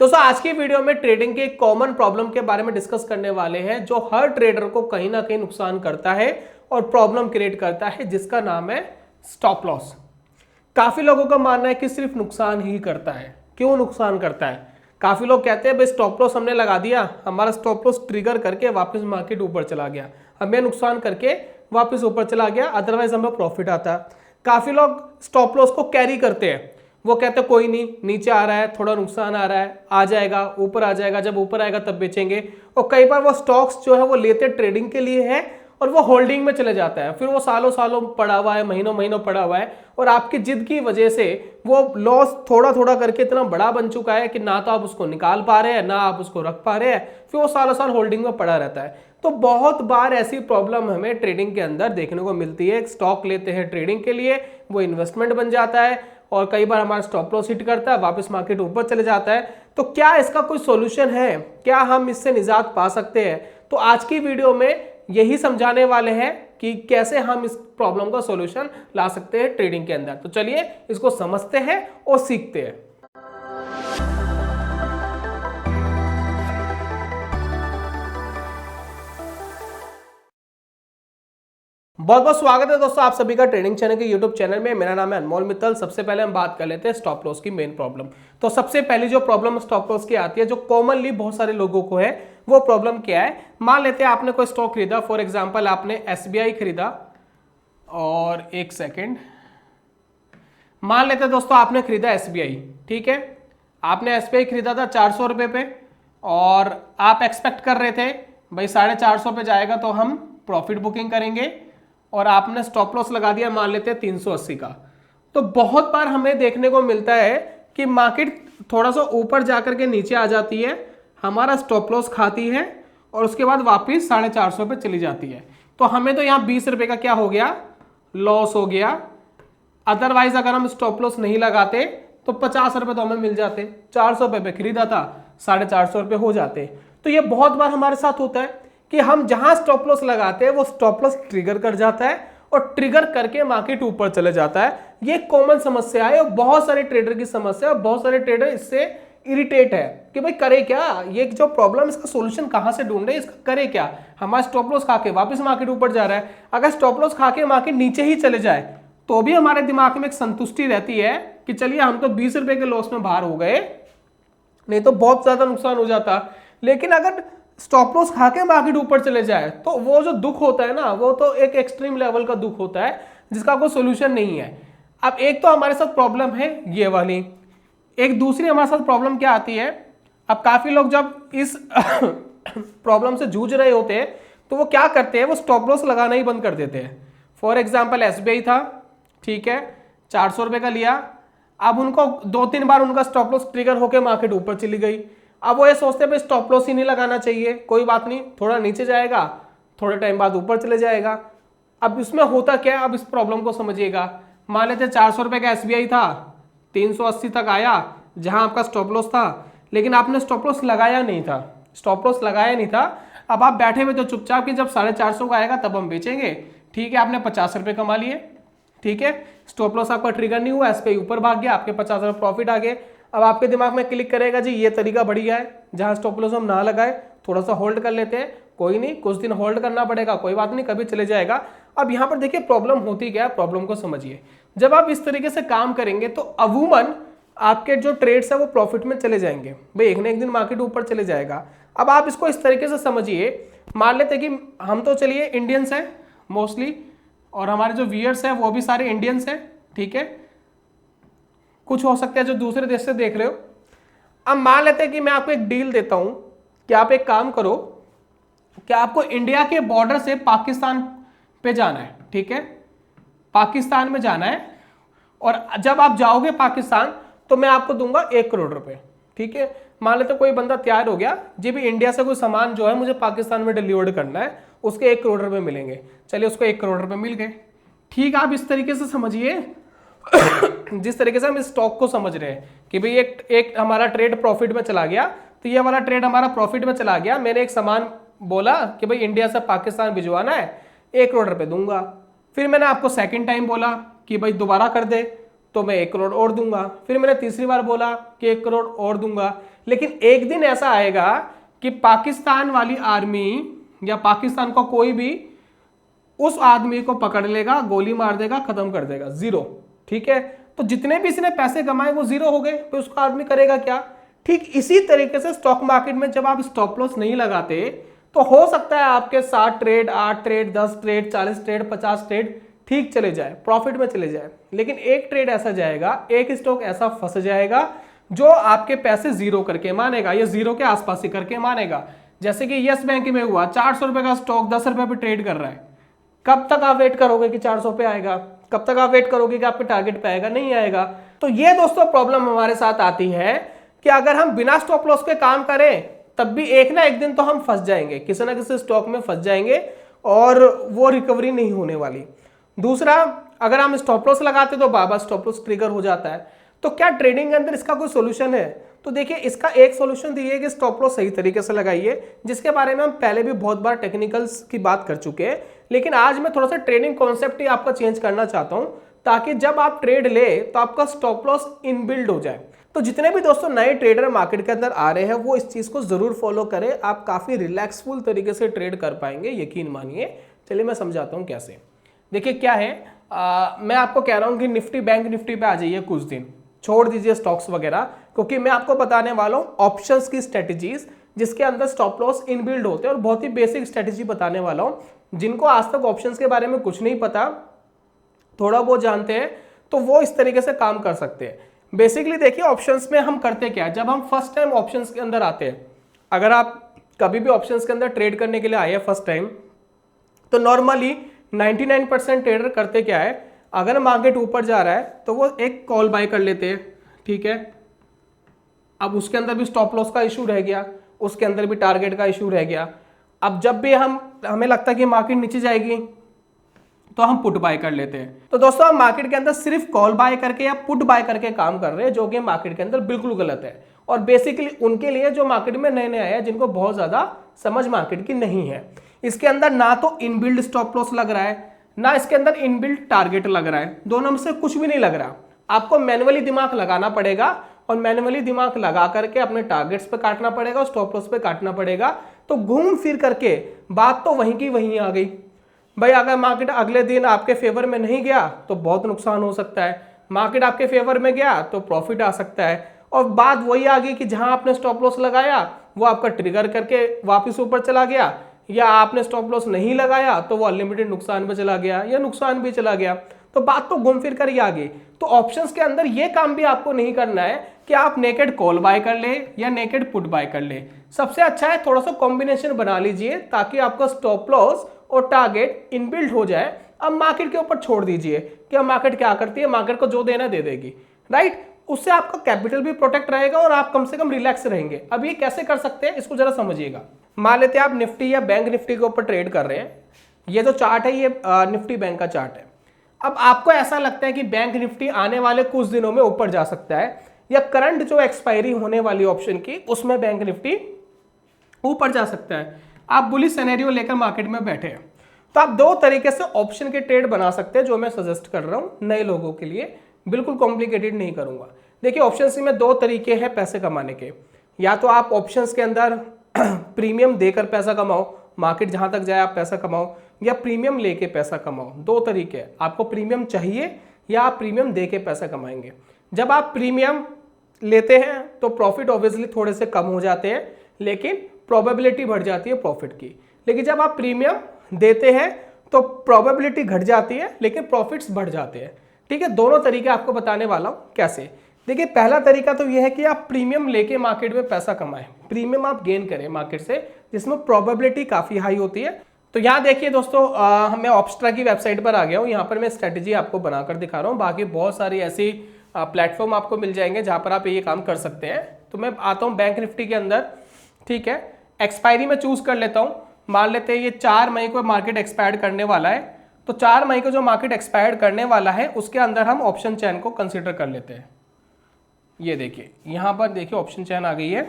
दोस्तों आज की वीडियो में ट्रेडिंग के एक कॉमन प्रॉब्लम के बारे में डिस्कस करने वाले हैं जो हर ट्रेडर को कहीं ना कहीं नुकसान करता है और प्रॉब्लम क्रिएट करता है, जिसका नाम है स्टॉप लॉस। काफी लोगों का मानना है कि सिर्फ नुकसान ही करता है। क्यों नुकसान करता है? काफी लोग कहते हैं भाई स्टॉप लॉस हमने लगा दिया, हमारा स्टॉप लॉस ट्रिगर करके वापस मार्केट ऊपर चला गया, हमें नुकसान करके वापस ऊपर चला गया, अदरवाइज हमें प्रॉफिट आता। काफी लोग स्टॉप लॉस को कैरी करते हैं, वो कहते हैं कोई नहीं, नीचे आ रहा है, थोड़ा नुकसान आ रहा है, आ जाएगा, ऊपर आ जाएगा, जब ऊपर आएगा तब बेचेंगे। और कई बार वो स्टॉक्स जो है वो लेते ट्रेडिंग के लिए है और वो होल्डिंग में चले जाता है, फिर वो सालों सालों पड़ा हुआ है, महीनों महीनों पड़ा हुआ है और आपकी जिद की वजह से वो लॉस थोड़ा थोड़ा करके इतना बड़ा बन चुका है कि ना तो आप उसको निकाल पा रहे हैं ना आप उसको रख पा रहे हैं, फिर वो सालों साल होल्डिंग में पड़ा रहता है। तो बहुत बार ऐसी प्रॉब्लम हमें ट्रेडिंग के अंदर देखने को मिलती है। स्टॉक लेते हैं ट्रेडिंग के लिए, वो इन्वेस्टमेंट बन जाता है और कई बार हमारा स्टॉप लॉस हिट करता है, वापस मार्केट ऊपर चले जाता है। तो क्या इसका कोई सॉल्यूशन है? क्या हम इससे निजात पा सकते हैं? तो आज की वीडियो में यही समझाने वाले हैं कि कैसे हम इस प्रॉब्लम का सॉल्यूशन ला सकते हैं ट्रेडिंग के अंदर। तो चलिए इसको समझते हैं और सीखते हैं। बहुत बहुत स्वागत है दोस्तों आप सभी का ट्रेडिंग चैनल के यूट्यूब चैनल में। मेरा नाम है अनमोल मित्तल। सबसे पहले हम बात कर लेते हैं स्टॉप लॉस की मेन प्रॉब्लम। तो सबसे पहली जो प्रॉब्लम स्टॉप लॉस की आती है, जो कॉमनली बहुत सारे लोगों को है, वो प्रॉब्लम क्या है? मान लेते हैं आपने कोई स्टॉक खरीदा, फॉर एग्जाम्पल आपने SBI खरीदा, और एक सेकेंड, मान लेते हैं दोस्तों आपने खरीदा SBI, ठीक है। आपने SBI खरीदा था 400 रुपये पे और आप एक्सपेक्ट कर रहे थे भाई 450 पे जाएगा तो हम प्रॉफिट बुकिंग करेंगे, और आपने स्टॉप लॉस लगा दिया मान लेते हैं 380 का। तो बहुत बार हमें देखने को मिलता है कि मार्केट थोड़ा सा ऊपर जाकर के नीचे आ जाती है, हमारा स्टॉप लॉस खाती है और उसके बाद वापस 450 पे चली जाती है। तो हमें तो यहाँ 20 रुपये का क्या हो गया? लॉस हो गया। अदरवाइज अगर हम स्टॉप लॉस नहीं लगाते तो 50 रुपये तो हमें मिल जाते। 400 रुपये पे खरीदा था, 450 रुपये हो जाते। तो ये बहुत बार हमारे साथ होता है कि हम जहां स्टॉप लॉस लगाते हैं वो स्टॉप लॉस ट्रिगर कर जाता है और ट्रिगर करके मार्केट ऊपर चले जाता है। ये कॉमन समस्या है और बहुत सारे ट्रेडर की समस्या है। बहुत सारे ट्रेडर इससे इरिटेट है कि भाई करे क्या, ये जो प्रॉब्लम, इसका सॉल्यूशन कहां से ढूंढे, इसका करे क्या? हमारा स्टॉप लॉस खा के वापस मार्केट ऊपर जा रहा है, अगर स्टॉप लॉस खा के मार्केट नीचे ही चले जाए तो भी हमारे दिमाग में एक संतुष्टि रहती है कि चलिए हम तो 20 रुपए के लॉस में बाहर हो गए, नहीं तो बहुत ज्यादा नुकसान हो जाता। लेकिन अगर स्टॉप लॉस खा के मार्केट ऊपर चले जाए तो वो जो दुख होता है ना, वो तो एक एक्सट्रीम लेवल का दुख होता है जिसका कोई सोल्यूशन नहीं है। अब एक तो हमारे साथ प्रॉब्लम है ये वाली, एक दूसरी हमारे साथ प्रॉब्लम क्या आती है? अब काफी लोग जब इस प्रॉब्लम से जूझ रहे होते हैं तो वो क्या करते हैं? वो स्टॉप लॉस लगाना ही बंद कर देते हैं। फॉर एग्जाम्पल SBI था, ठीक है, 400 रुपये का लिया, अब उनको 2-3 बार उनका स्टॉप लॉस ट्रिगर होकर मार्केट ऊपर चली गई। अब वो ये सोचते हैं स्टॉप लॉस ही नहीं लगाना चाहिए, कोई बात नहीं, थोड़ा नीचे जाएगा, थोड़े टाइम बाद ऊपर चले जाएगा। अब इसमें होता क्या है? अब इस प्रॉब्लम को समझिएगा। मान लेते 400 रुपये का SBI था, 380 तक आया जहां आपका स्टॉप लॉस था, लेकिन आपने स्टॉप लॉस लगाया नहीं था। स्टॉप लॉस लगाया नहीं था, अब आप बैठे हुए तो चुपचाप कि जब 450 का आएगा तब हम बेचेंगे, ठीक है। आपने 50 रुपये कमा लिए, ठीक है, स्टॉप लॉस आपका ट्रिगर नहीं हुआ, SBI ऊपर भाग गया, आपके 50 रुपये प्रॉफिट आ गए। अब आपके दिमाग में क्लिक करेगा जी ये तरीका बढ़िया है, जहां स्टॉप लॉस हम ना लगाए, थोड़ा सा होल्ड कर लेते हैं, कोई नहीं, कुछ दिन होल्ड करना पड़ेगा, कोई बात नहीं, कभी चले जाएगा। अब यहां पर देखिए प्रॉब्लम होती क्या है, प्रॉब्लम को समझिए। जब आप इस तरीके से काम करेंगे तो अमूमन आपके जो ट्रेड्स है वो प्रॉफिट में चले जाएंगे, भाई एक ना एक दिन मार्केट ऊपर चले जाएगा। अब आप इसको इस तरीके से समझिए, मान लेते कि हम तो चलिए इंडियंस हैं मोस्टली, और हमारे जो व्यूअर्स हैं वो भी सारे इंडियंस हैं, ठीक है, कुछ हो सकता है जो दूसरे देश से देख रहे हो। अब मान लेते हैं कि मैं आपको एक डील देता हूं कि आप एक काम करो कि आपको इंडिया के बॉर्डर से पाकिस्तान पे जाना है, ठीक है, पाकिस्तान में जाना है, और जब आप जाओगे पाकिस्तान तो मैं आपको दूंगा 1 करोड़ रुपए, ठीक है। मान लेते कोई बंदा तैयार हो गया जी भी इंडिया से कोई सामान जो है मुझे पाकिस्तान में डिलीवर करना है, उसके 1 करोड़ रुपए मिलेंगे। चलिए उसको 1 करोड़ रुपए मिल गए, ठीक है। आप इस तरीके से समझिए जिस तरीके से हम इस स्टॉक को समझ रहे हैं कि भाई एक हमारा ट्रेड प्रॉफिट में चला गया, तो ये वाला ट्रेड हमारा प्रॉफिट में चला गया। मैंने एक सामान बोला कि भाई इंडिया से पाकिस्तान भिजवाना है, 1 करोड़ रुपए दूंगा। फिर मैंने आपको सेकंड टाइम बोला कि भाई दोबारा कर दे, तो मैं 1 करोड़ और दूंगा। फिर मैंने तीसरी बार बोला कि 1 करोड़ और दूंगा। लेकिन एक दिन ऐसा आएगा कि पाकिस्तान वाली आर्मी या पाकिस्तान का कोई भी उस आदमी को पकड़ लेगा, गोली मार देगा, खत्म कर देगा, जीरो। ठीक है, तो जितने भी इसने पैसे कमाए वो जीरो हो गए, तो उसका आदमी करेगा क्या? ठीक इसी तरीके से स्टॉक मार्केट में जब आप स्टॉप लॉस नहीं लगाते तो हो सकता है आपके 7 trade, 8 trade, 10 trade, 40 trade, 50 trade ठीक चले जाए, प्रॉफिट में चले जाए, लेकिन एक ट्रेड ऐसा जाएगा, एक स्टॉक ऐसा फंस जाएगा जो आपके पैसे जीरो करके मानेगा या जीरो के आसपास ही करके मानेगा। जैसे कि यस बैंक में हुआ, 400 रुपए का स्टॉक 10 रुपए पे ट्रेड कर रहा है। कब तक आप वेट करोगे कि 400 पे आएगा? कब तक आप वेट करोगे कि आपके टारगेट पे आएगा? नहीं आएगा। तो ये दोस्तों प्रॉब्लम हमारे साथ आती है कि अगर हम बिना स्टॉप लॉस के काम करें तब भी एक ना एक दिन तो हम फंस जाएंगे, किसी ना किसी स्टॉक में फंस जाएंगे और वो रिकवरी नहीं होने वाली। दूसरा, अगर हम स्टॉप लॉस लगाते तो बार बार स्टॉप लॉस ट्रिगर हो जाता है। तो क्या ट्रेडिंग के अंदर इसका कोई सोल्यूशन है? तो देखिए, इसका एक सोल्यूशन तो ये है कि स्टॉप लॉस सही तरीके से लगाइए, जिसके बारे में हम पहले भी बहुत बार टेक्निकल्स की बात कर चुके हैं। लेकिन आज मैं थोड़ा सा ट्रेडिंग कॉन्सेप्ट ही आपका चेंज करना चाहता हूं, ताकि जब आप ट्रेड ले तो आपका स्टॉप लॉस इनबिल्ड हो जाए। तो जितने भी दोस्तों नए ट्रेडर मार्केट के अंदर आ रहे हैं वो इस चीज को जरूर फॉलो करें, आप काफी रिलैक्सफुल तरीके से ट्रेड कर पाएंगे, यकीन मानिए। चलिए मैं समझाता हूं कैसे। देखिए क्या है, मैं आपको कह रहा हूं कि निफ्टी, बैंक निफ्टी पे आ जाइए कुछ दिन, छोड़ दीजिए स्टॉक्स वगैरह, क्योंकि मैं आपको बताने वाला हूं ऑप्शंस की स्ट्रेटेजीज जिसके अंदर स्टॉप लॉस इनबिल्ड होते हैं, और बहुत ही बेसिक स्ट्रेटेजी बताने वाला हूं। जिनको आज तक ऑप्शंस के बारे में कुछ नहीं पता, थोड़ा बहुत जानते हैं, तो वो इस तरीके से काम कर सकते हैं। बेसिकली देखिए, ऑप्शंस में हम करते क्या है, जब हम फर्स्ट टाइम ऑप्शंस के अंदर आते हैं, अगर आप कभी भी ऑप्शंस के अंदर ट्रेड करने के लिए आए हैं फर्स्ट टाइम, तो नॉर्मली 99% ट्रेडर करते क्या है, अगर मार्केट ऊपर जा रहा है तो वो एक कॉल बाय कर लेते हैं। ठीक है, अब उसके अंदर भी स्टॉप लॉस का इशू रह गया, उसके अंदर भी टारगेट का इशू रह गया। अब जब भी हमें लगता है कि मार्केट नीचे जाएगी तो हम पुट बाय कर लेते हैं। तो दोस्तों, हम मार्केट के अंदर सिर्फ कॉल बाय करके या पुट बाय करके काम कर रहे हैं, जो कि मार्केट के अंदर बिल्कुल गलत है, और बेसिकली उनके लिए जो मार्केट में नए नए आए हैं, जिनको बहुत ज्यादा समझ मार्केट की नहीं है। इसके अंदर ना तो इनबिल्ड स्टॉप लॉस लग रहा है, ना इसके अंदर इनबिल्ड टारगेट लग रहा है, दोनों में से कुछ भी नहीं लग रहा। आपको मैनुअली दिमाग लगाना पड़ेगा, और मैनुअली दिमाग लगा करके अपने टारगेट्स पे काटना पड़ेगा, स्टॉप लॉस पे काटना पड़ेगा। तो घूम फिर करके बात तो वहीं की वहीं आ गई भाई। अगर मार्केट अगले दिन आपके फेवर में नहीं गया तो बहुत नुकसान हो सकता है, मार्केट आपके फेवर में गया तो प्रॉफिट आ सकता है। और बात वही आ गई कि जहां आपने स्टॉप लॉस लगाया वो आपका ट्रिगर करके वापस ऊपर चला गया, या आपने स्टॉप लॉस नहीं लगाया तो वो अनलिमिटेड नुकसान में चला गया, या नुकसान भी चला गया। तो बात तो घूम फिर कर ही आ गई। तो ऑप्शंस के अंदर ये काम भी आपको नहीं करना है कि आप नेकेड कॉल बाय कर ले या नेकेड पुट बाय कर ले। सबसे अच्छा है थोड़ा सा कॉम्बिनेशन बना लीजिए, ताकि आपका स्टॉप लॉस और टारगेट इनबिल्ड हो जाए। अब मार्केट के ऊपर छोड़ दीजिए कि अब मार्केट क्या करती है, मार्केट को जो देना दे देगी, राइट। उससे आपका कैपिटल भी प्रोटेक्ट रहेगा और आप कम से कम रिलैक्स रहेंगे। अब ये कैसे कर सकते हैं, इसको जरा समझिएगा। मान लेते हैं आप निफ्टी या बैंक निफ्टी के ऊपर ट्रेड कर रहे हैं। ये जो चार्ट है, ये निफ्टी बैंक का चार्ट है। अब आपको ऐसा लगता है कि बैंक निफ्टी आने वाले कुछ दिनों में ऊपर जा सकता है, या करंट जो एक्सपायरी होने वाली ऑप्शन की उसमें बैंक निफ्टी ऊपर जा सकता है। आप बुलिश सिनेरियो लेकर मार्केट में बैठे हैं, तो आप दो तरीके से ऑप्शन के ट्रेड बना सकते हैं, जो मैं सजेस्ट कर रहा हूं नए लोगों के लिए, बिल्कुल कॉम्प्लिकेटेड नहीं करूंगा। देखिए, ऑप्शंस में दो तरीके हैं पैसे कमाने के। या तो आप ऑप्शंस के अंदर प्रीमियम देकर पैसा कमाओ, मार्केट जहां तक जाए आप पैसा कमाओ, या प्रीमियम लेके पैसा कमाओ। दो तरीके, आपको प्रीमियम चाहिए या आप प्रीमियम देके पैसा कमाएंगे। जब आप प्रीमियम लेते हैं तो प्रॉफिट ऑब्वियसली थोड़े से कम हो जाते हैं, लेकिन प्रोबेबिलिटी बढ़ जाती है प्रॉफिट की। लेकिन जब आप प्रीमियम देते हैं तो प्रोबेबिलिटी घट जाती है, लेकिन प्रॉफिट्स बढ़ जाते हैं। ठीक है, दोनों तरीके आपको बताने वाला हूं कैसे। देखिए, पहला तरीका तो यह है कि आप प्रीमियम लेके मार्केट में पैसा कमाएं, प्रीमियम आप गेन करें मार्केट से, जिसमें प्रोबेबिलिटी काफी हाई होती है। तो यहाँ देखिए दोस्तों, मैं ऑप्स्ट्रा की वेबसाइट पर आ गया हूँ। यहाँ पर मैं स्ट्रेटेजी आपको बनाकर दिखा रहा हूँ। बाकी बहुत सारी ऐसी प्लेटफॉर्म आपको मिल जाएंगे जहाँ पर आप ये काम कर सकते हैं। तो मैं आता हूँ बैंक निफ्टी के अंदर। ठीक है, एक्सपायरी में चूज कर लेता हूँ। मान लेते हैं ये 4 मई को मार्केट एक्सपायर करने वाला है, तो 4 मई को जो मार्केट एक्सपायर करने वाला है उसके अंदर हम ऑप्शन चैन को कंसिडर कर लेते हैं। ये देखिए, यहाँ पर देखिए ऑप्शन चैन आ गई है।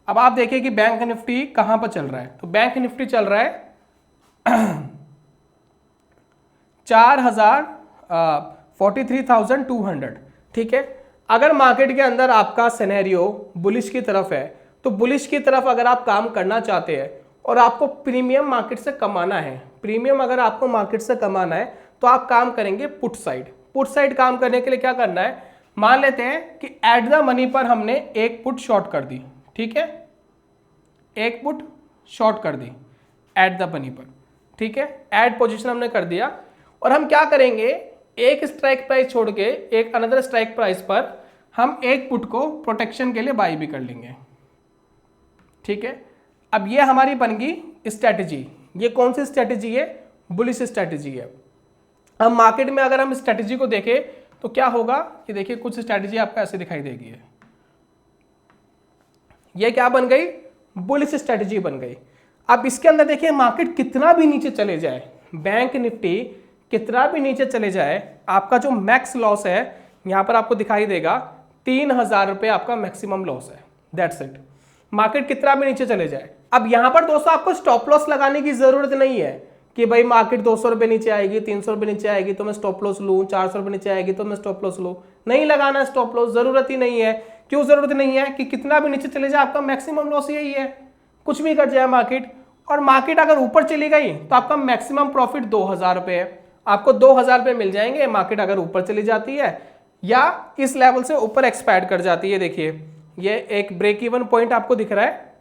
अब आप देखिए कि बैंक निफ्टी कहाँ पर चल रहा है। तो बैंक निफ्टी चल रहा है 43,200। ठीक है, अगर मार्केट के अंदर आपका सिनेरियो बुलिश की तरफ है, तो बुलिश की तरफ अगर आप काम करना चाहते हैं और आपको प्रीमियम मार्केट से कमाना है, प्रीमियम अगर आपको मार्केट से कमाना है तो आप काम करेंगे पुट साइड। पुट साइड काम करने के लिए क्या करना है, मान लेते हैं कि एट द मनी पर हमने एक पुट शॉर्ट कर दी, ठीक है, एक पुट शॉर्ट कर दी एट द मनी पर, ठीक है, एड पोजीशन हमने कर दिया। और हम क्या करेंगे, एक स्ट्राइक प्राइस छोड़ के एक अनदर स्ट्राइक प्राइस पर हम एक पुट को प्रोटेक्शन के लिए बाई भी कर लेंगे, ठीक है। अब ये हमारी बन गई स्ट्रैटेजी। ये कौन सी स्ट्रैटेजी है, बुलिश स्ट्रैटेजी है। अब मार्केट में अगर हम स्ट्रैटेजी को देखें तो क्या होगा कि देखिए कुछ स्ट्रैटेजी आपको ऐसे दिखाई देगी है, ये क्या बन गई, बुलिश स्ट्रैटेजी बन गई। अब इसके अंदर देखिए मार्केट कितना भी नीचे चले जाए, बैंक निफ्टी कितना भी नीचे चले जाए, आपका जो मैक्स लॉस है यहां पर आपको दिखाई देगा 3000 रुपये आपका मैक्सिमम लॉस है, दैट्स इट। मार्केट कितना भी नीचे चले जाए। अब यहां पर दोस्तों आपको स्टॉप लॉस लगाने की जरूरत नहीं है कि भाई मार्केट 200 रुपये नीचे आएगी, 300 रुपये नीचे आएगी तो मैं स्टॉप लॉस लूं, 400 रुपये नीचे आएगी तो मैं स्टॉप लॉस लूं। नहीं लगाना स्टॉप लॉस, जरूरत ही नहीं है। क्यों जरूरत नहीं है, कि कितना भी नीचे चले जाए आपका मैक्सिमम लॉस यही है, कुछ भी कर जाए मार्केट। और मार्केट अगर ऊपर चली गई तो आपका मैक्सिमम प्रॉफिट 2000 रुपये है, आपको 2000 रुपये मिल जाएंगे। मार्केट अगर ऊपर चली जाती है या इस लेवल से ऊपर एक्सपायर कर जाती है, देखिए ये एक ब्रेक इवन पॉइंट आपको दिख रहा है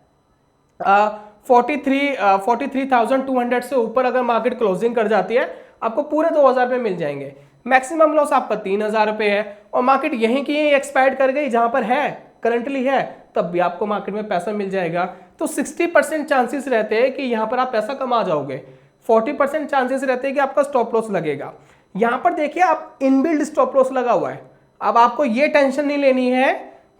43,200 से ऊपर अगर मार्केट क्लोजिंग कर जाती है आपको पूरे 2000 रुपये मिल जाएंगे। मैक्सिमम लॉस आपका 3000 रुपये है और मार्केट यहीं की यहीं एक्सपायर कर गई जहां पर है, करंटली है, तब भी आपको मार्केट में पैसा मिल जाएगा। तो 60% चांसेस रहते हैं कि यहां पर आप पैसा कमा जाओगे, 40% चांसेस रहते हैं कि आपका स्टॉप लॉस लगेगा। यहां पर देखिए आप इनबिल्ड स्टॉप लॉस लगा हुआ है। अब आपको ये टेंशन नहीं लेनी है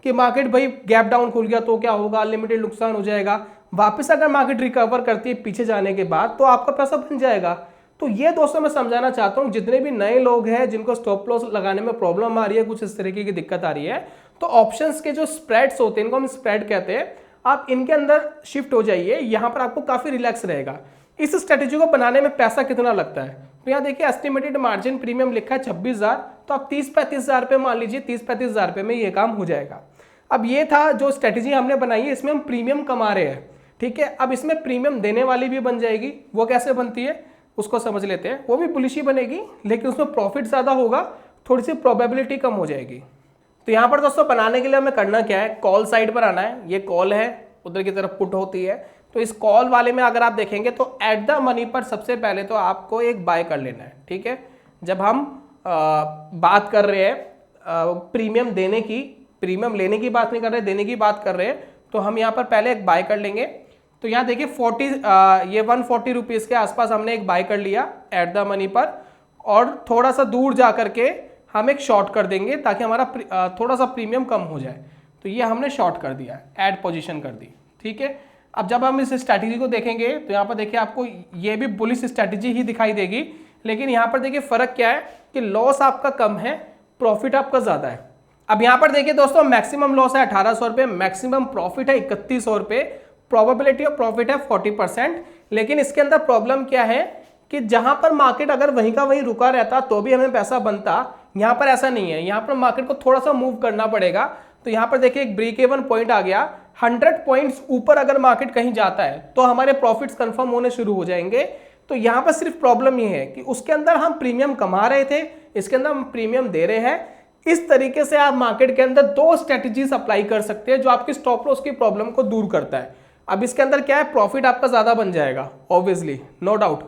कि मार्केट भाई गैप डाउन खुल गया तो क्या होगा, लिमिटेड नुकसान हो जाएगा। वापस अगर मार्केट रिकवर करती है पीछे जाने के बाद तो आपका पैसा बन जाएगा। तो ये दोस्तों मैं समझाना चाहता हूं, जितने भी नए लोग हैं जिनको स्टॉप लॉस लगाने में प्रॉब्लम आ रही है, कुछ इस तरीके की दिक्कत आ रही है, तो ऑप्शंस के जो स्प्रेड्स होते हैं, इनको हम स्प्रेड कहते हैं, आप इनके अंदर शिफ्ट हो जाइए। यहां पर आपको काफी रिलैक्स रहेगा। इस स्ट्रेटेजी को बनाने में पैसा कितना लगता है, तो यहाँ देखिए एस्टिमेटेड मार्जिन प्रीमियम लिखा है 26,000, तो आप 30-35,000 रुपये मान लीजिए, 30-35,000 रुपये में ये काम हो जाएगा। अब ये था जो स्ट्रेटेजी हमने बनाई है, इसमें हम प्रीमियम कमा रहे हैं, ठीक है। अब इसमें प्रीमियम देने वाली भी बन जाएगी, वो कैसे बनती है उसको समझ लेते हैं। वो भी बुलिश ही बनेगी लेकिन उसमें प्रॉफिट ज्यादा होगा, थोड़ी सी प्रोबेबिलिटी कम हो जाएगी। तो यहाँ पर दोस्तों बनाने के लिए हमें करना क्या है, कॉल साइड पर आना है। ये कॉल है, उधर की तरफ पुट होती है। तो इस कॉल वाले में अगर आप देखेंगे तो एट द मनी पर सबसे पहले तो आपको एक बाय कर लेना है, ठीक है। जब हम बात कर रहे हैं प्रीमियम देने की, प्रीमियम लेने की बात नहीं कर रहे, देने की बात कर रहे हैं, तो हम यहाँ पर पहले एक बाय कर लेंगे। तो यहाँ देखिए 140 रुपीज़ के आसपास हमने एक बाय कर लिया एट द मनी पर, और थोड़ा सा दूर जा करके हम एक शॉर्ट कर देंगे ताकि हमारा थोड़ा सा प्रीमियम कम हो जाए। तो ये हमने शॉर्ट कर दिया, ऐड पोजीशन कर दी, ठीक है। अब जब हम इस स्ट्रैटेजी को देखेंगे तो यहाँ पर देखिए आपको ये भी बुलिश स्ट्रैटेजी ही दिखाई देगी, लेकिन यहाँ पर देखिए फर्क क्या है कि लॉस आपका कम है, प्रॉफिट आपका ज़्यादा है। अब यहाँ पर देखिए दोस्तों मैक्सिमम लॉस है 1800 रुपये, मैक्सिमम प्रॉफिट है 3100 रुपये, प्रोबेबिलिटी ऑफ प्रॉफिट है 40%। लेकिन इसके अंदर प्रॉब्लम क्या है कि जहां पर मार्केट अगर वहीं का वहीं रुका रहता तो भी हमें पैसा बनता, यहां पर ऐसा नहीं है। यहां पर मार्केट को थोड़ा सा मूव करना पड़ेगा। तो यहां पर देखिए एक ब्रेक इवन पॉइंट आ गया, 100 पॉइंट्स ऊपर अगर मार्केट कहीं जाता है तो हमारे प्रॉफिट्स कंफर्म होने शुरू हो जाएंगे। तो यहां पर सिर्फ प्रॉब्लम ये है कि उसके अंदर हम प्रीमियम कमा रहे थे, इसके अंदर हम प्रीमियम दे रहे हैं। इस तरीके से आप मार्केट के अंदर दो स्ट्रेटजीज अप्लाई कर सकते हैं जो आपकी स्टॉप लॉस की प्रॉब्लम को दूर करता है। अब इसके अंदर क्या है, प्रॉफिट आपका ज्यादा बन जाएगा ऑब्वियसली, नो डाउट,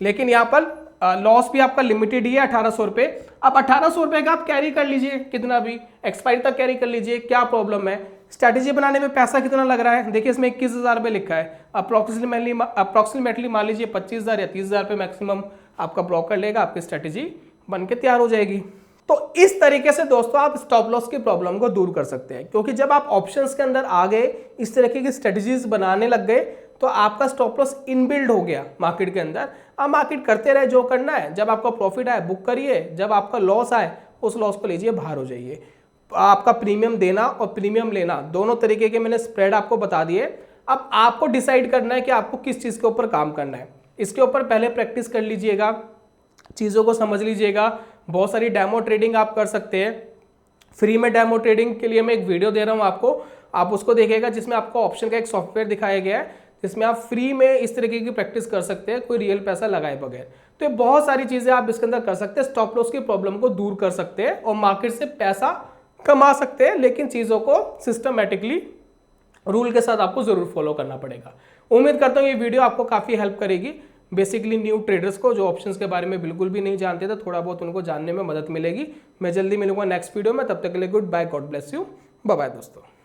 लेकिन यहाँ पर लॉस भी आपका लिमिटेड ही है 1800 रुपये। अब 1800 रुपये का आप कैरी कर लीजिए, कितना भी एक्सपायरी तक कैरी कर लीजिए, क्या प्रॉब्लम है। स्ट्रैटेजी बनाने में पैसा कितना लग रहा है, देखिए इसमें 21,000 रुपये लिखा है। अप्रोक्सीमेटली मान लीजिए 25,000 या 30,000 रुपये मैक्सिमम आपका ब्रोकर लेगा, आपकी स्ट्रैटेजी बन के तैयार हो जाएगी। तो इस तरीके से दोस्तों आप स्टॉप लॉस की प्रॉब्लम को दूर कर सकते हैं, क्योंकि जब आप ऑप्शंस के अंदर आ गए, इस तरीके की स्ट्रेटजीज बनाने लग गए, तो आपका स्टॉप लॉस इनबिल्ड हो गया मार्केट के अंदर। आप मार्केट करते रहे जो करना है, जब आपका प्रॉफिट आए बुक करिए, जब आपका लॉस आए उस लॉस को लीजिए, बाहर हो जाइए। आपका प्रीमियम देना और प्रीमियम लेना दोनों तरीके के मैंने स्प्रेड आपको बता दिए। अब आपको डिसाइड करना है कि आपको किस चीज़ के ऊपर काम करना है। इसके ऊपर पहले प्रैक्टिस कर लीजिएगा, चीज़ों को समझ लीजिएगा। बहुत सारी डेमो ट्रेडिंग आप कर सकते हैं, फ्री में डेमो ट्रेडिंग के लिए मैं एक वीडियो दे रहा हूं आपको, आप उसको देखिएगा, जिसमें आपको ऑप्शन का एक सॉफ्टवेयर दिखाया गया है जिसमें आप फ्री में इस तरीके की प्रैक्टिस कर सकते हैं कोई रियल पैसा लगाए बगैर। तो ये बहुत सारी चीजें आप इसके अंदर कर सकते हैं, स्टॉप लॉस की प्रॉब्लम को दूर कर सकते हैं और मार्केट से पैसा कमा सकते हैं, लेकिन चीजों को सिस्टमेटिकली रूल के साथ आपको जरूर फॉलो करना पड़ेगा। उम्मीद करता हूँ ये वीडियो आपको काफी हेल्प करेगी। बेसिकली न्यू ट्रेडर्स को जो ऑप्शंस के बारे में बिल्कुल भी नहीं जानते थे, थोड़ा बहुत उनको जानने में मदद मिलेगी। मैं जल्दी मिलूंगा नेक्स्ट वीडियो में, तब तक के लिए goodbye, God bless you, bye bye दोस्तों।